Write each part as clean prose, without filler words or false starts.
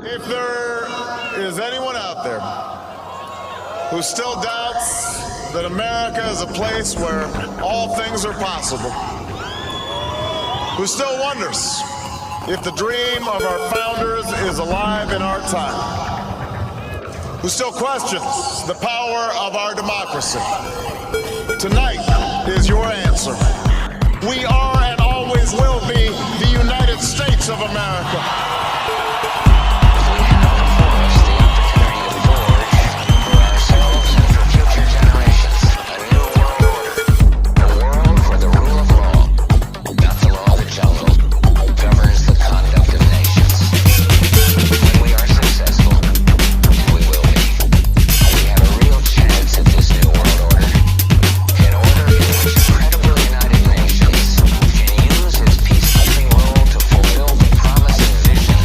If there is anyone out there who still doubts that America is a place where all things are possible, who still wonders if the dream of our founders is alive in our time, who still questions the power of our democracy, tonight is your answer. We are and always will be the United States of America. Vision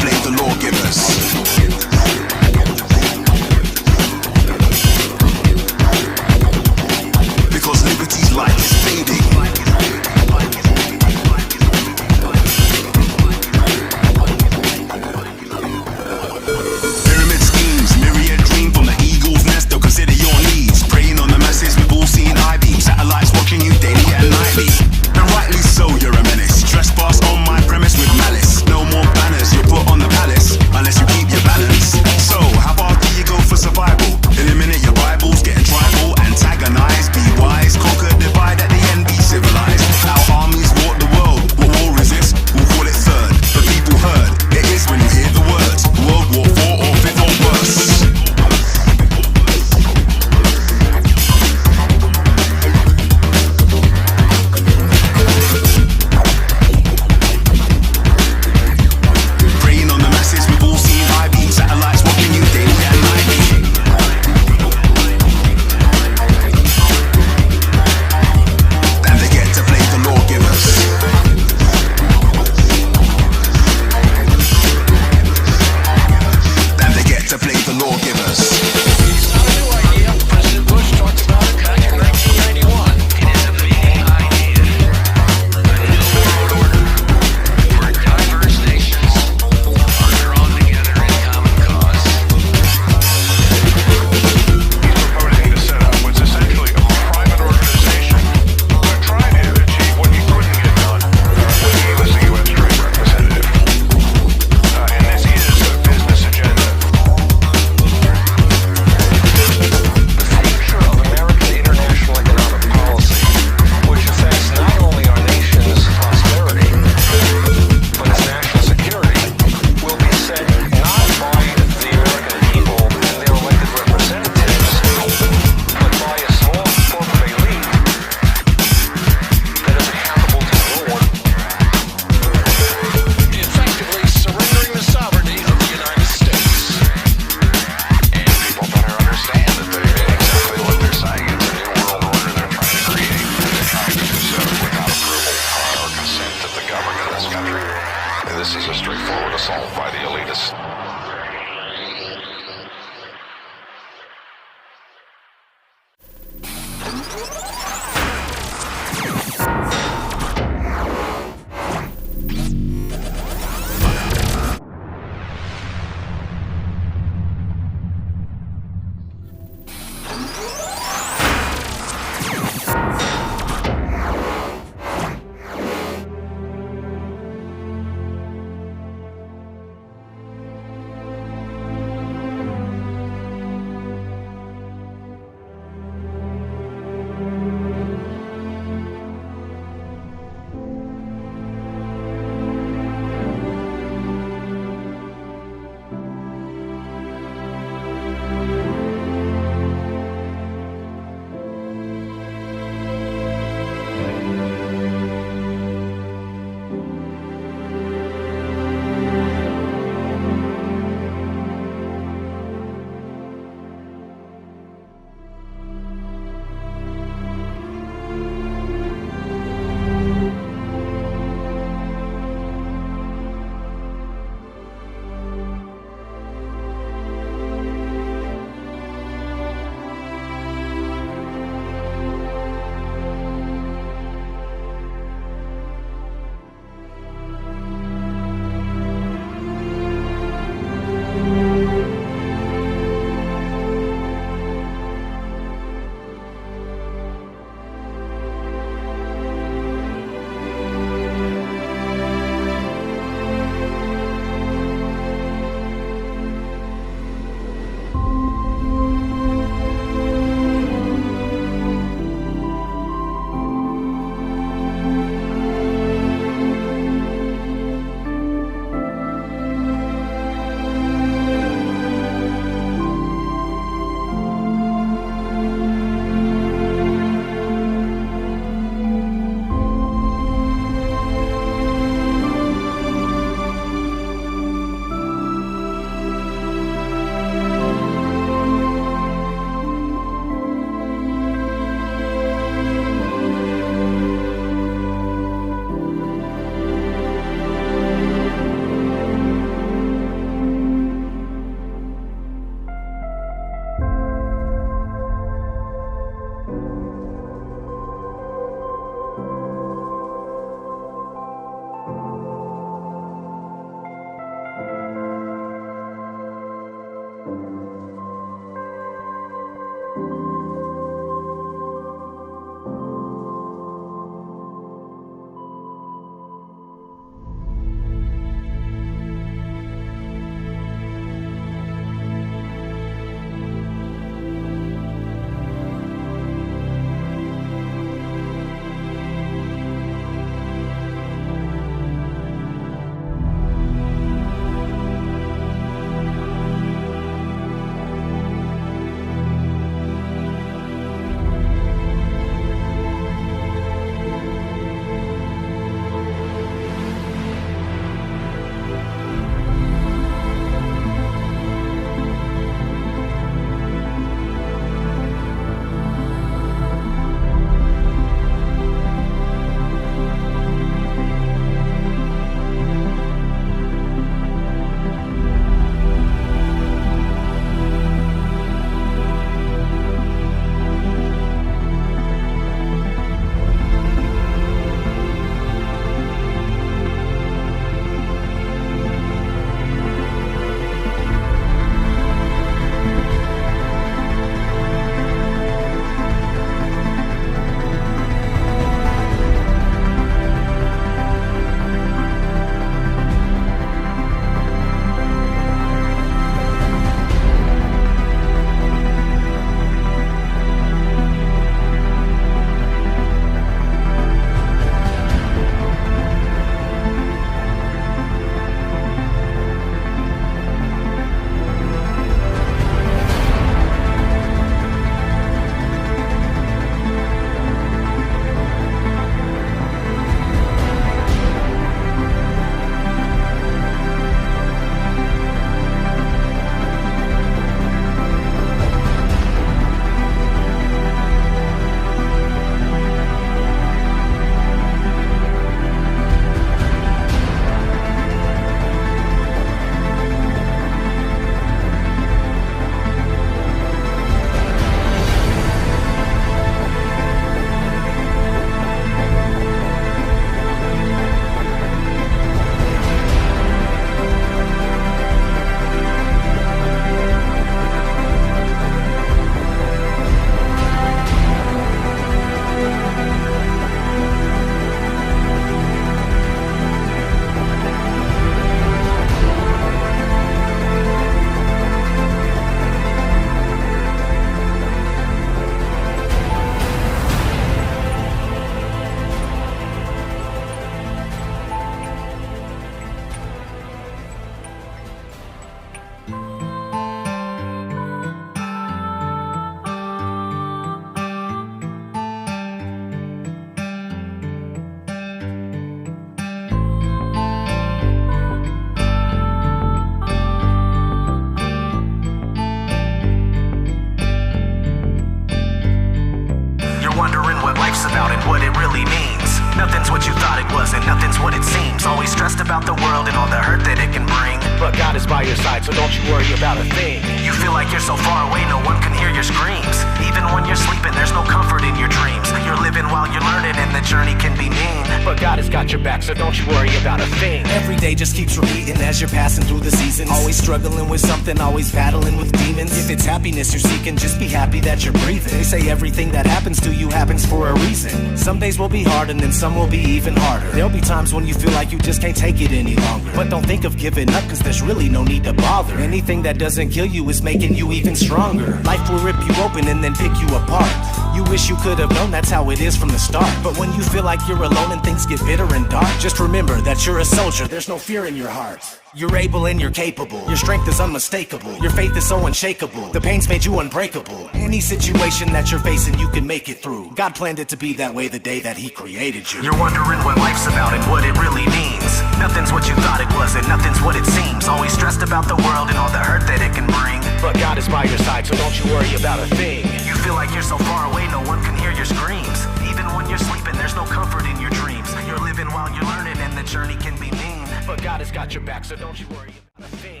really means. Nothing's what you thought it was and nothing's what it seems. Always stressed about the world and all the hurt that it can bring. But God is by your side, so don't you worry about a thing. You feel like you're so far away, no one can hear your screams. Even when you're sleeping, there's no comfort in your dreams. You're living while you're learning and the journey can be mean. But God has got your back, so don't you worry about a thing. Every day just keeps repeating as you're passing through the seasons. Always struggling with something, always battling with demons. If it's happiness you're seeking, just be happy that you're breathing. They say everything that happens to you happens for a reason. Some days will be hard and then some will be even harder. There'll be times when you feel like you just can't take it any longer. But don't think of giving up, cause there's really no need to bother. Anything that doesn't kill you is making you even stronger. Life will rip you open and then pick you apart. You wish you could have known that's how it is from the start. But when you feel like you're alone and things get bitter and dark, just remember that you're a soldier, there's no fear in your heart. You're able and you're capable. Your strength is unmistakable. Your faith is so unshakable. The pain's made you unbreakable. Any situation that you're facing, you can make it through. God planned it to be that way the day that He created you. You're wondering what life's about and what it really means. Nothing's what you thought it was and nothing's what it seems. Always stressed about the world and all the hurt that it can bring. But God is by your side, so don't you worry about a thing. You feel like you're so far away, no one can hear your screams. Even when you're sleeping, there's no comfort in your dreams. You're living while you're learning and the journey can be mean. But God has got your back, so don't you worry about a thing.